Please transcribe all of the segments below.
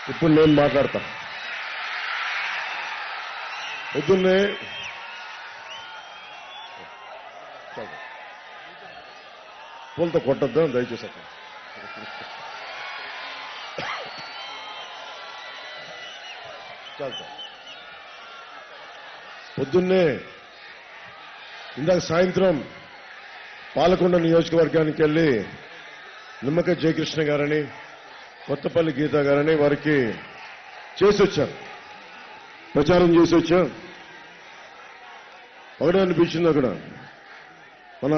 ఇప్పుడు నేను మాట్లాడతా. పొద్దున్నే పూలతో కొట్టద్దాం దయచేసి. చాలు పొద్దున్నే ఇందాక సాయంత్రం పాలకొండ నియోజకవర్గానికి వెళ్ళి నిమ్మక జయకృష్ణ గారని కొత్తపల్లి గీత గారని వారికి చేసి వచ్చారు, ప్రచారం చేసి వచ్చాం. ఒకటే అనిపించింది అక్కడ మన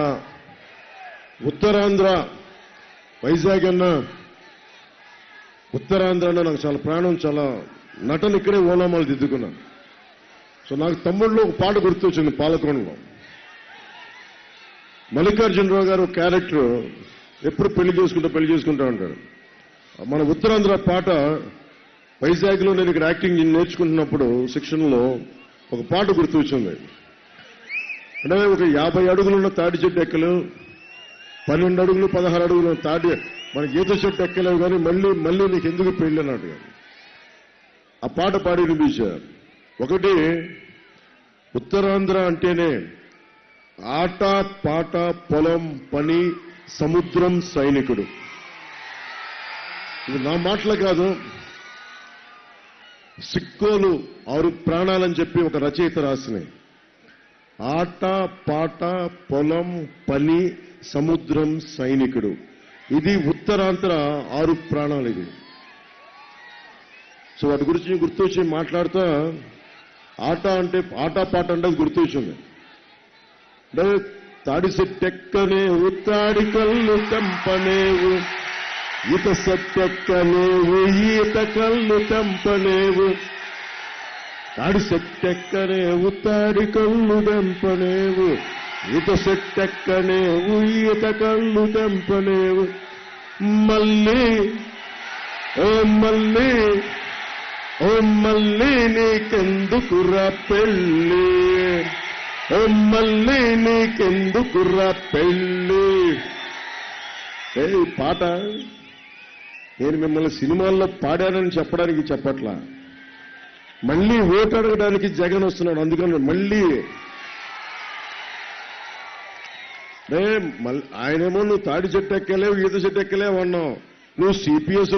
ఉత్తరాంధ్ర వైజాగ్ అన్న ఉత్తరాంధ్ర అన్న నాకు చాలా ప్రాణం, చాలా నటన ఇక్కడే ఓనామాలు దిద్దుకున్నాను. సో నాకు తమ్ముళ్ళు ఒక పాట గుర్తొచ్చింది. పాలకొండలో మల్లికార్జునరావు గారు క్యారెక్టర్ ఎప్పుడు పెళ్లి చేసుకుంటా ఉంటాడు. మన ఉత్తరాంధ్ర పాట వైజాగ్లో నేను ఇక్కడ యాక్టింగ్ నేర్చుకుంటున్నప్పుడు శిక్షణలో ఒక పాట గుర్తొచ్చింది. అంటే ఒక 50 అడుగులున్న తాడి చెట్టు ఎక్కలేవు, 12 అడుగులు 16 అడుగులు తాడి మన ఈత చెట్టు ఎక్కలేవు, కానీ మళ్ళీ నీకు ఎందుకు పెళ్లి అన్నట్టు ఆ పాట పాడి వినిపించారు. ఒకటి ఉత్తరాంధ్ర అంటేనే ఆట పాట పొలం పని సముద్రం సైనికుడు. ఇది నా మాటలు కాదు, సిక్కోలు 6 ప్రాణాలని చెప్పి ఒక రచయిత రాసినాయి. ఆట పాట పొలం పని సముద్రం సైనికుడు, ఇది ఉత్తరాంధ్ర 6 ప్రాణాలు. ఇది సో వాటి గురించి గుర్తొచ్చి మాట్లాడుతా ఆట పాట అంటే గుర్తొచ్చింది. అంటే తాడి సెట్టెక్కనేవు తాడి కళ్ళు తెంపనేవు, ఈత సెట్టెక్కనేవు ఈత కళ్ళు తెంపనేవు, తాడి సెట్టెక్కనేవు తాడి కళ్ళు తెంపనేవు, ఈత సెట్టెక్కనేవు ఈత కళ్ళు తెంపనేవు, మళ్ళీ ఓ మళ్ళీ ఓ మళ్ళీ నీకెందుకురా పెళ్ళి, ఓ మళ్ళీ నీకెందుకురా పెళ్ళి. ఏ పాట నేను మిమ్మల్ని సినిమాల్లో పాడానని చెప్పడానికి చెప్పట్లా, మళ్ళీ ఓటు అడగడానికి జగన్ వస్తున్నాడు. అందుకని మళ్ళీ ఆయనేమో నువ్వు తాడి చెట్టు ఎక్కలేవు ఈత చెట్టు ఎక్కలేవు అన్నావు, నువ్వు సిపిఎస్